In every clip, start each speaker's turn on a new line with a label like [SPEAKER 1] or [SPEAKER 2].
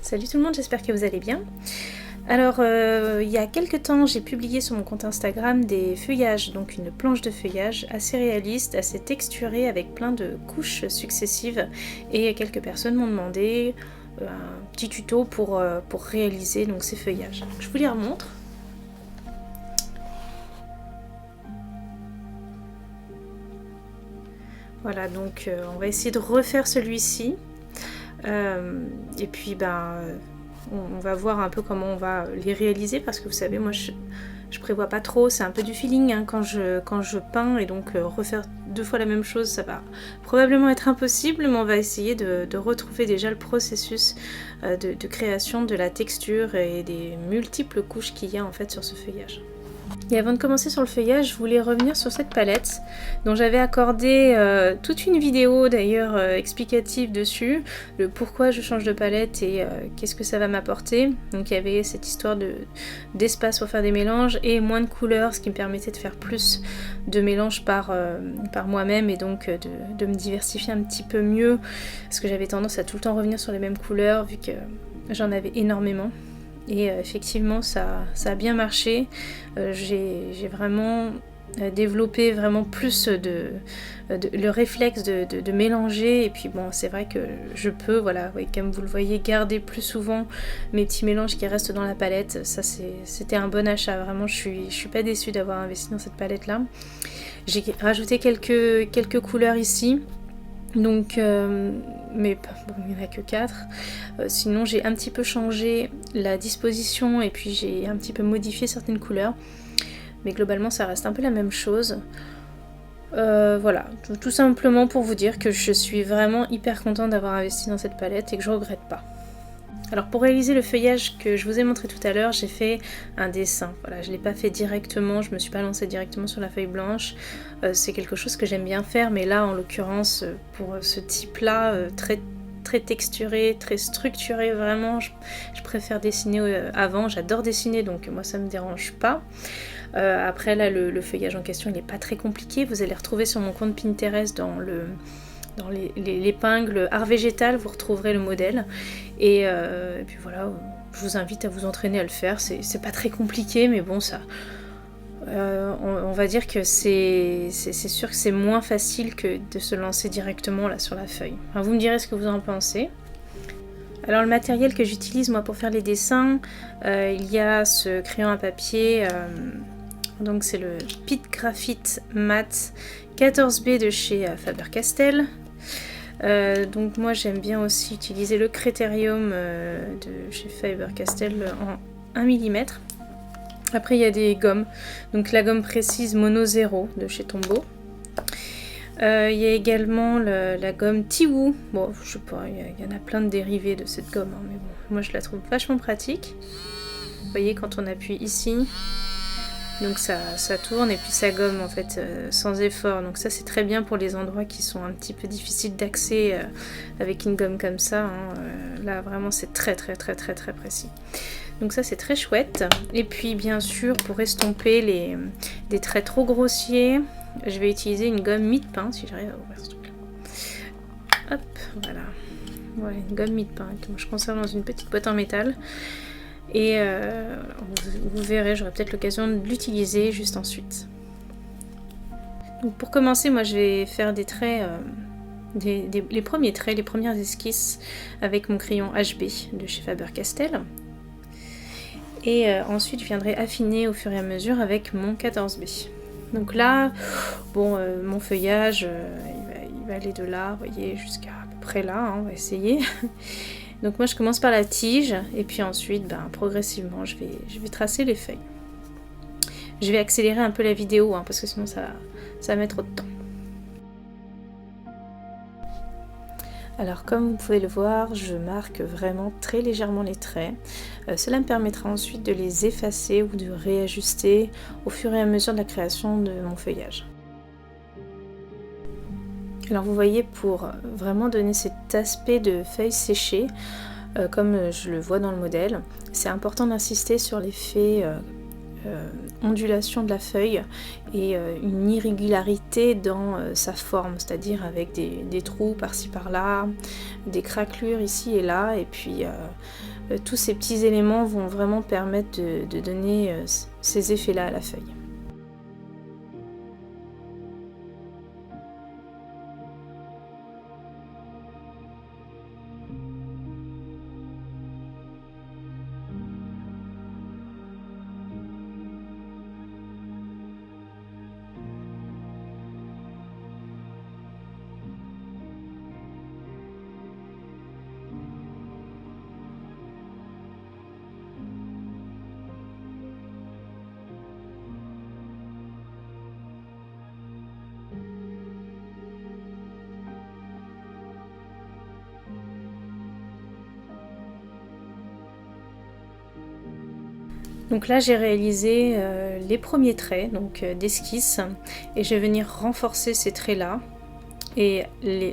[SPEAKER 1] Salut tout le monde, j'espère que vous allez bien. Alors, il y a quelques temps, j'ai publié sur mon compte Instagram des feuillages, donc une planche de feuillage assez réaliste, assez texturée, avec plein de couches successives. Et quelques personnes m'ont demandé un petit tuto pour réaliser donc, ces feuillages. Je vous les remontre. Voilà, donc on va essayer de refaire celui-ci. Et puis, on va voir un peu comment on va les réaliser parce que vous savez, moi je prévois pas trop, c'est un peu du feeling hein, quand je peins et donc refaire 2 fois la même chose, ça va probablement être impossible, mais on va essayer de retrouver déjà le processus de création de la texture et des multiples couches qu'il y a en fait sur ce feuillage. Et avant de commencer sur le feuillage, je voulais revenir sur cette palette dont j'avais accordé toute une vidéo d'ailleurs explicative dessus, le pourquoi je change de palette et qu'est-ce que ça va m'apporter. Donc il y avait cette histoire d'espace pour faire des mélanges et moins de couleurs, ce qui me permettait de faire plus de mélanges par moi-même et donc de me diversifier un petit peu mieux parce que j'avais tendance à tout le temps revenir sur les mêmes couleurs vu que j'en avais énormément. Et effectivement ça a bien marché, j'ai vraiment développé vraiment plus le réflexe de mélanger et puis bon c'est vrai que je peux, voilà, oui, comme vous le voyez, garder plus souvent mes petits mélanges qui restent dans la palette. Ça c'était un bon achat, vraiment je suis pas déçue d'avoir investi dans cette palette là. J'ai rajouté quelques couleurs ici. Donc, mais bon, il n'y en a que 4. Sinon, j'ai un petit peu changé la disposition et puis j'ai un petit peu modifié certaines couleurs. Mais globalement, ça reste un peu la même chose. Voilà, tout simplement pour vous dire que je suis vraiment hyper contente d'avoir investi dans cette palette et que je regrette pas. Alors pour réaliser le feuillage que je vous ai montré tout à l'heure, j'ai fait un dessin. Voilà, je ne l'ai pas fait directement, je ne me suis pas lancée directement sur la feuille blanche. C'est quelque chose que j'aime bien faire, mais là en l'occurrence, pour ce type-là, très texturé, très structuré, vraiment, je préfère dessiner avant. J'adore dessiner, donc moi ça ne me dérange pas. Après là, le feuillage en question, il n'est pas très compliqué. Vous allez retrouver sur mon compte Pinterest dans l'épingle art végétal, vous retrouverez le modèle et puis voilà, je vous invite à vous entraîner à le faire, c'est pas très compliqué mais bon ça on va dire que c'est sûr que c'est moins facile que de se lancer directement là sur la feuille. Enfin, vous me direz ce que vous en pensez. Alors le matériel que j'utilise moi pour faire les dessins, il y a ce crayon à papier, donc c'est le Pitt Graphite Matte 14B de chez Faber-Castell. Donc moi j'aime bien aussi utiliser le Critérium de chez Faber-Castell en 1 mm. Après il y a des gommes, donc la gomme précise Mono 0 de chez Tombow. Il y a également la gomme Tiwoo. Bon, je sais pas, il y en a plein de dérivés de cette gomme, hein, mais bon, moi je la trouve vachement pratique. Vous voyez, quand on appuie ici, donc ça tourne et puis ça gomme en fait sans effort. Donc ça c'est très bien pour les endroits qui sont un petit peu difficiles d'accès avec une gomme comme ça. Hein. Là vraiment c'est très précis. Donc ça c'est très chouette. Et puis bien sûr pour estomper des traits trop grossiers, je vais utiliser une gomme mie-de-pain si j'arrive à ouvrir ce truc là. Hop, voilà. Voilà une gomme mie-de-pain que je conserve dans une petite boîte en métal. Et vous verrez, j'aurai peut-être l'occasion de l'utiliser juste ensuite. Donc pour commencer, moi je vais faire des traits, les premiers traits, les premières esquisses avec mon crayon HB de chez Faber-Castell. Et ensuite je viendrai affiner au fur et à mesure avec mon 14B. Donc là, bon, mon feuillage, il va aller de là, vous voyez, jusqu'à à peu près là, hein, on va essayer. Donc moi je commence par la tige et puis ensuite progressivement je vais tracer les feuilles. Je vais accélérer un peu la vidéo hein, parce que sinon ça va mettre trop de temps. Alors comme vous pouvez le voir, je marque vraiment très légèrement les traits. Cela me permettra ensuite de les effacer ou de réajuster au fur et à mesure de la création de mon feuillage. Alors vous voyez, pour vraiment donner cet aspect de feuilles séchées, comme je le vois dans le modèle, c'est important d'insister sur l'effet ondulation de la feuille et une irrégularité dans sa forme, c'est-à-dire avec des trous par-ci par-là, des craquelures ici et là, et puis tous ces petits éléments vont vraiment permettre de donner ces effets-là à la feuille. Donc là j'ai réalisé les premiers traits d'esquisse et je vais venir renforcer ces traits là et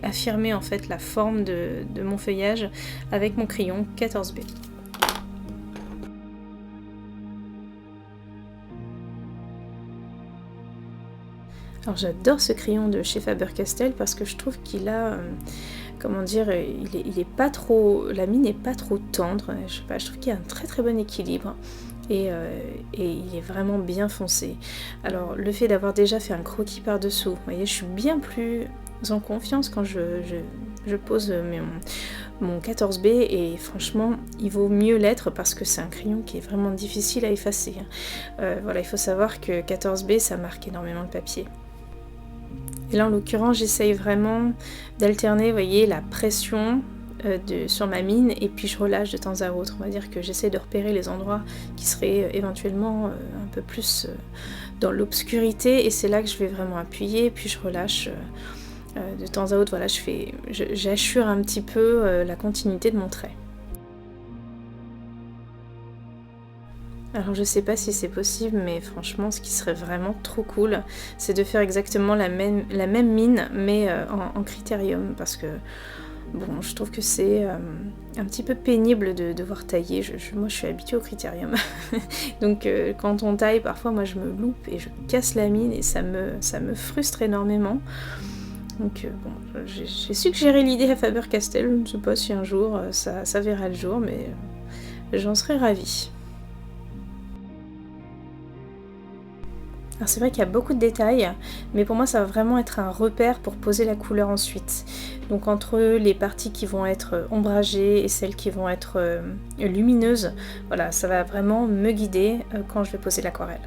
[SPEAKER 1] affirmer en fait la forme de mon feuillage avec mon crayon 14B. Alors j'adore ce crayon de chez Faber-Castell parce que je trouve qu'il a, comment dire, il est pas trop, la mine n'est pas trop tendre, je sais pas, je trouve qu'il y a un très très bon équilibre. Et il est vraiment bien foncé. Alors le fait d'avoir déjà fait un croquis par-dessous, vous voyez, je suis bien plus en confiance quand je pose mon 14B et franchement il vaut mieux l'être parce que c'est un crayon qui est vraiment difficile à effacer. Voilà, il faut savoir que 14B ça marque énormément de papier. Et là en l'occurrence j'essaye vraiment d'alterner, vous voyez, la pression sur ma mine et puis je relâche de temps à autre. On va dire que j'essaie de repérer les endroits qui seraient éventuellement un peu plus dans l'obscurité et c'est là que je vais vraiment appuyer puis je relâche de temps à autre. Voilà, j'assure un petit peu la continuité de mon trait. Alors je sais pas si c'est possible, mais franchement ce qui serait vraiment trop cool, c'est de faire exactement la même mine mais en critérium parce que bon, je trouve que c'est un petit peu pénible de devoir tailler. Moi, je suis habituée au critérium. Donc, quand on taille, parfois, moi, je me loupe et je casse la mine et ça me frustre énormément. Donc, bon, j'ai suggéré l'idée à Faber-Castell. Je ne sais pas si un jour ça verra le jour, mais j'en serais ravie. Alors c'est vrai qu'il y a beaucoup de détails, mais pour moi ça va vraiment être un repère pour poser la couleur ensuite. Donc entre les parties qui vont être ombragées et celles qui vont être lumineuses, voilà, ça va vraiment me guider quand je vais poser l'aquarelle.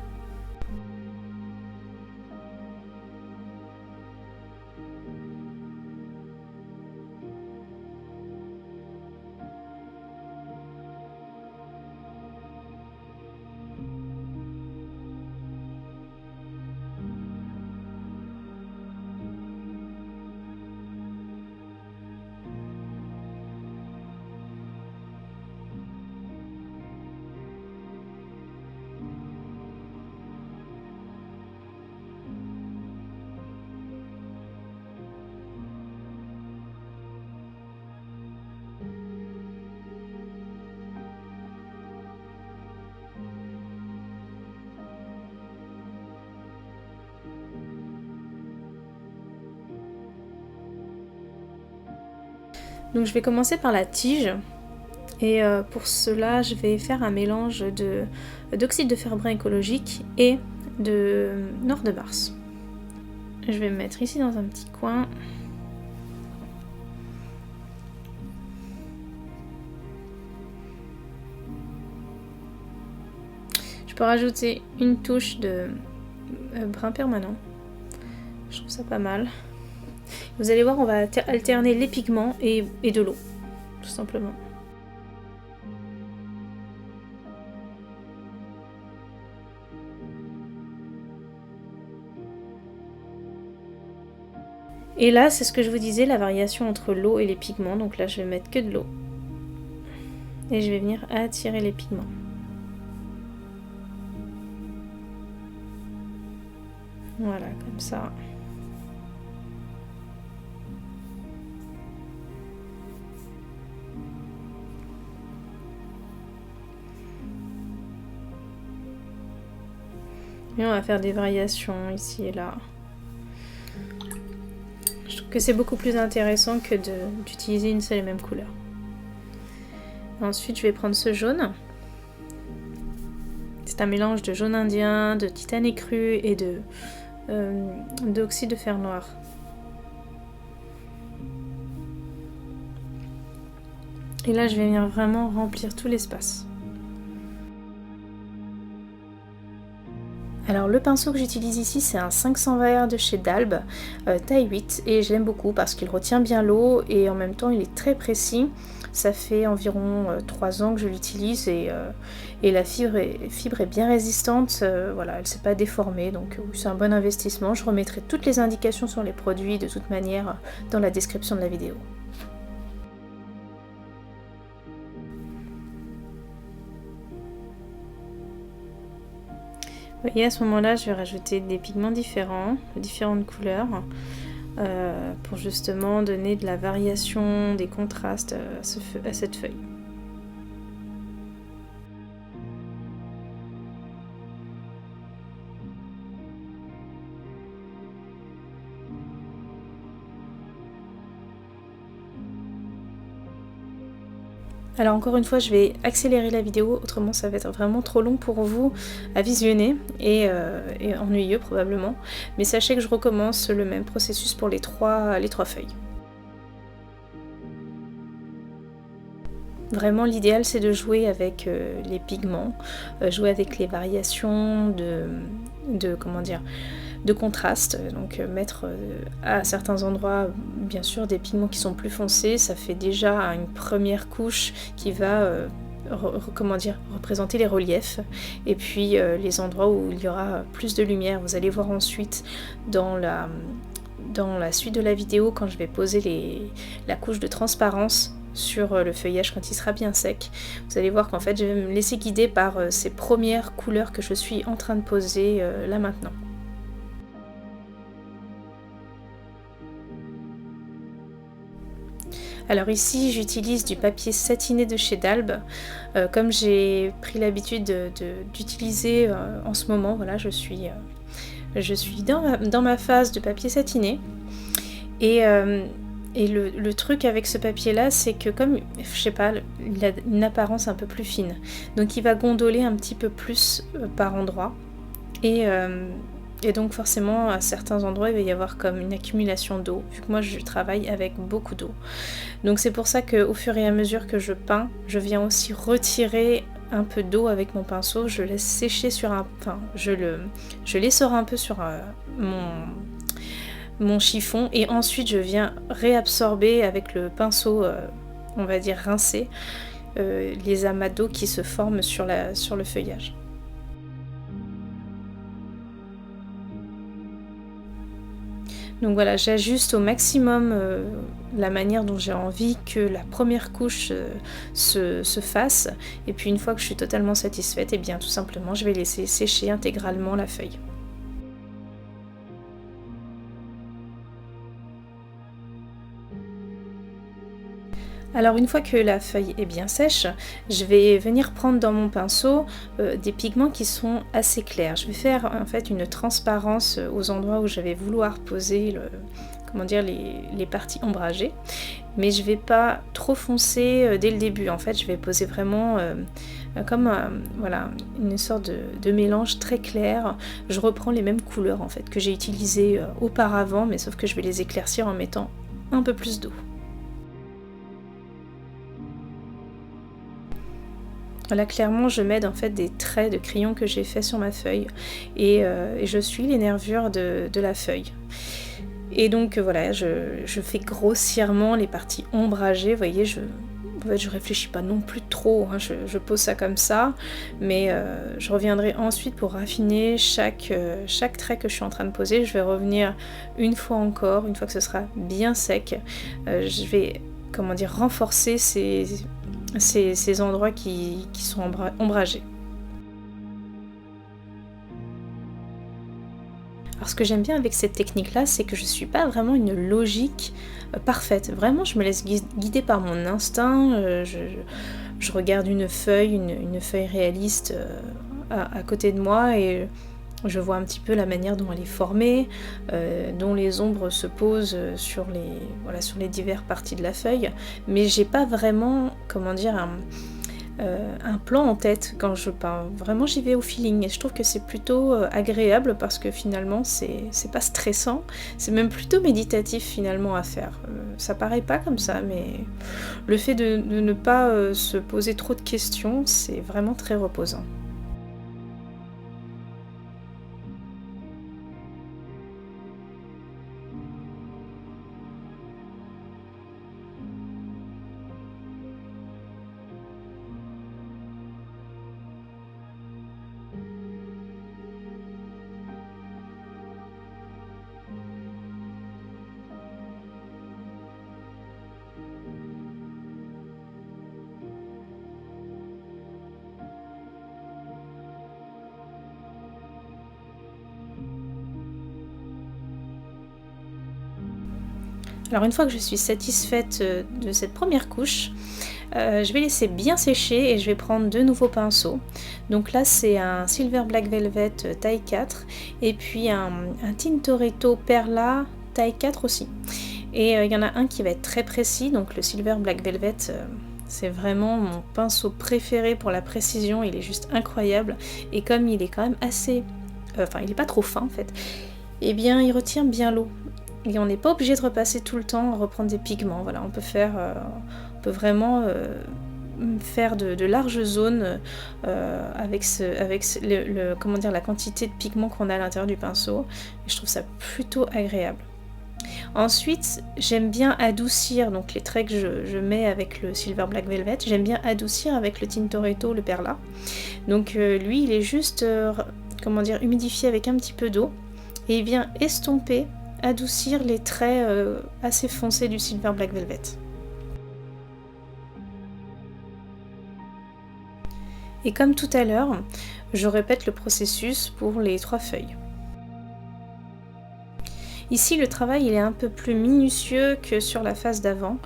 [SPEAKER 1] Donc je vais commencer par la tige. Et pour cela, je vais faire un mélange d'oxyde de fer brun écologique et de noir de Mars. Je vais me mettre ici dans un petit coin. Je peux rajouter une touche de brun permanent. Je trouve ça pas mal. Vous allez voir, on va alterner les pigments et de l'eau, tout simplement. Et là, c'est ce que je vous disais, la variation entre l'eau et les pigments. Donc là, je vais mettre que de l'eau. Et je vais venir attirer les pigments. Voilà, comme ça. Et on va faire des variations ici et là. Je trouve que c'est beaucoup plus intéressant que d'utiliser une seule et même couleur. Ensuite, je vais prendre ce jaune. C'est un mélange de jaune indien, de titane écru et d'oxyde de fer noir. Et là, je vais venir vraiment remplir tout l'espace. Alors le pinceau que j'utilise ici, c'est un 520R de chez Dalb, taille 8, et je l'aime beaucoup parce qu'il retient bien l'eau et en même temps il est très précis. Ça fait environ 3 ans que je l'utilise et la fibre est bien résistante, voilà, elle ne s'est pas déformée, donc c'est un bon investissement. Je remettrai toutes les indications sur les produits de toute manière dans la description de la vidéo. Vous voyez, à ce moment-là, je vais rajouter des pigments différents, de différentes couleurs, pour justement donner de la variation, des contrastes à cette feuille. Alors encore une fois, je vais accélérer la vidéo, autrement ça va être vraiment trop long pour vous à visionner et ennuyeux probablement. Mais sachez que je recommence le même processus pour les trois feuilles. Vraiment l'idéal c'est de jouer avec les pigments, jouer avec les variations de contraste, donc mettre à certains endroits bien sûr des pigments qui sont plus foncés, ça fait déjà une première couche qui va représenter les reliefs, et puis les endroits où il y aura plus de lumière, vous allez voir ensuite dans la suite de la vidéo quand je vais poser la couche de transparence sur le feuillage quand il sera bien sec. Vous allez voir qu'en fait je vais me laisser guider par ces premières couleurs que je suis en train de poser là maintenant. Alors ici j'utilise du papier satiné de chez Dalb, comme j'ai pris l'habitude d'utiliser en ce moment, voilà, je suis dans ma phase de papier satiné, et le truc avec ce papier là, c'est que comme, je sais pas, il a une apparence un peu plus fine, donc il va gondoler un petit peu plus par endroit, et donc forcément à certains endroits il va y avoir comme une accumulation d'eau, vu que moi je travaille avec beaucoup d'eau. Donc c'est pour ça qu'au fur et à mesure que je peins, je viens aussi retirer un peu d'eau avec mon pinceau, je laisse sécher je l'essore un peu sur mon chiffon, et ensuite je viens réabsorber avec le pinceau, on va dire rincé, les amas d'eau qui se forment sur le feuillage. Donc voilà, j'ajuste au maximum la manière dont j'ai envie que la première couche se fasse, et puis une fois que je suis totalement satisfaite, et bien tout simplement je vais laisser sécher intégralement la feuille. Alors une fois que la feuille est bien sèche, je vais venir prendre dans mon pinceau des pigments qui sont assez clairs. Je vais faire en fait une transparence aux endroits où je vais vouloir poser les parties ombragées, mais je vais pas trop foncer dès le début. En fait je vais poser vraiment voilà, une sorte de mélange très clair. Je reprends les mêmes couleurs en fait que j'ai utilisées auparavant, mais sauf que je vais les éclaircir en mettant un peu plus d'eau. Là clairement je m'aide en fait des traits de crayon que j'ai fait sur ma feuille, et je suis les nervures de la feuille. Et donc voilà, je fais grossièrement les parties ombragées, vous voyez, en fait, je réfléchis pas non plus trop, hein, je pose ça comme ça, mais je reviendrai ensuite pour raffiner chaque trait que je suis en train de poser. Je vais revenir une fois encore, une fois que ce sera bien sec, je vais renforcer ces endroits qui sont ombragés. Alors ce que j'aime bien avec cette technique là, c'est que je suis pas vraiment une logique parfaite. Vraiment je me laisse guider par mon instinct, je regarde une feuille réaliste à côté de moi, et Je vois un petit peu la manière dont elle est formée, dont les ombres se posent sur sur les diverses parties de la feuille, mais j'ai pas vraiment, comment dire, un plan en tête quand je peins. Vraiment, j'y vais au feeling et je trouve que c'est plutôt agréable parce que finalement, c'est pas stressant, c'est même plutôt méditatif finalement à faire. Ça paraît pas comme ça, mais le fait de ne pas se poser trop de questions, c'est vraiment très reposant. Alors une fois que je suis satisfaite de cette première couche, je vais laisser bien sécher et je vais prendre de nouveaux pinceaux. Donc là c'est un Silver Black Velvet taille 4 et puis un Tintoretto Perla taille 4 aussi. Et il y en a un qui va être très précis, donc le Silver Black Velvet, c'est vraiment mon pinceau préféré pour la précision, il est juste incroyable. Et comme il est quand même assez... Enfin il n'est pas trop fin en fait, et bien il retient bien l'eau. Et on n'est pas obligé de repasser tout le temps, à reprendre des pigments. Voilà, on peut vraiment faire de larges zones comment dire, la quantité de pigments qu'on a à l'intérieur du pinceau. Et je trouve ça plutôt agréable. Ensuite, j'aime bien adoucir donc les traits que je mets avec le Silver Black Velvet. J'aime bien adoucir avec le Tintoretto, le Perla. Donc lui, il est juste, comment dire, humidifié avec un petit peu d'eau et il vient estomper, adoucir les traits assez foncés du Silver Black Velvet. Et comme tout à l'heure, je répète le processus pour les 3 feuilles. Ici, le travail il est un peu plus minutieux que sur la phase d'avant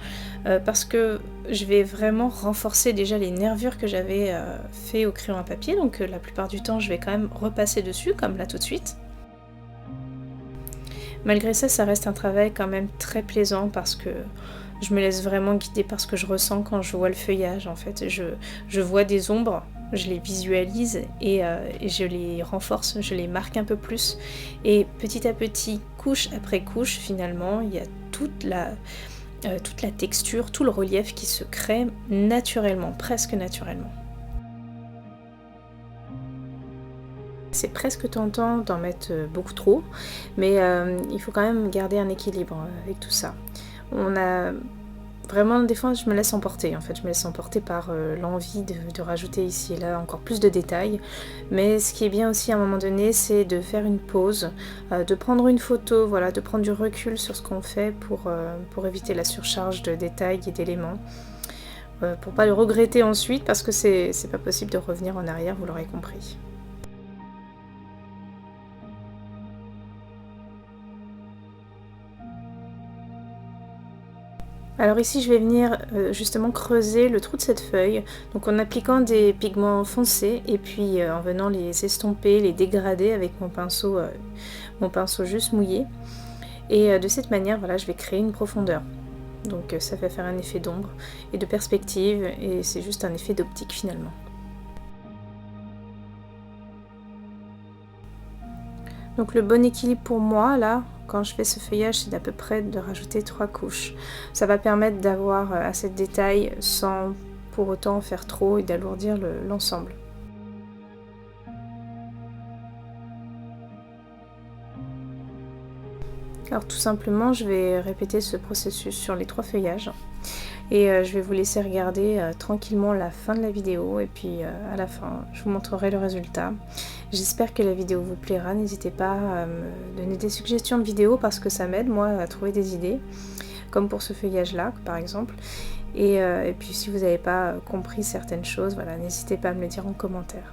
[SPEAKER 1] parce que je vais vraiment renforcer déjà les nervures que j'avais fait au crayon à papier. Donc la plupart du temps, je vais quand même repasser dessus, comme là tout de suite. Malgré ça, ça reste un travail quand même très plaisant parce que je me laisse vraiment guider par ce que je ressens quand je vois le feuillage. En fait, je vois des ombres, je les visualise et je les renforce, je les marque un peu plus. Et petit à petit, couche après couche, finalement, il y a toute la texture, tout le relief qui se crée naturellement, presque naturellement. C'est presque tentant d'en mettre beaucoup trop, mais il faut quand même garder un équilibre avec tout ça. On a vraiment, des fois, je me laisse emporter, en fait. Je me laisse emporter par l'envie de rajouter ici et là encore plus de détails. Mais ce qui est bien aussi à un moment donné, c'est de faire une pause, de prendre une photo, voilà, de prendre du recul sur ce qu'on fait pour éviter la surcharge de détails et d'éléments. Pour pas le regretter ensuite, parce que c'est pas possible de revenir en arrière, vous l'aurez compris. Alors ici je vais venir justement creuser le trou de cette feuille, donc en appliquant des pigments foncés et puis en venant les estomper, les dégrader avec mon pinceau juste mouillé. Et de cette manière, voilà, je vais créer une profondeur. Donc ça va faire un effet d'ombre et de perspective et c'est juste un effet d'optique finalement. Donc le bon équilibre pour moi, là, quand je fais ce feuillage, c'est d'à peu près de rajouter 3 couches. Ça va permettre d'avoir assez de détails sans pour autant en faire trop et d'alourdir l'ensemble. Alors tout simplement, je vais répéter ce processus sur les 3 feuillages. Et je vais vous laisser regarder tranquillement la fin de la vidéo et puis à la fin je vous montrerai le résultat. J'espère que la vidéo vous plaira, n'hésitez pas à me donner des suggestions de vidéos parce que ça m'aide moi à trouver des idées, comme pour ce feuillage là par exemple. Et puis si vous n'avez pas compris certaines choses, voilà, n'hésitez pas à me le dire en commentaire.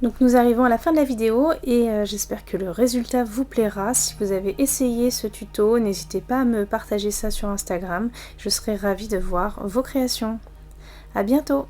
[SPEAKER 1] Donc nous arrivons à la fin de la vidéo et j'espère que le résultat vous plaira. Si vous avez essayé ce tuto, n'hésitez pas à me partager ça sur Instagram. Je serai ravie de voir vos créations. À bientôt!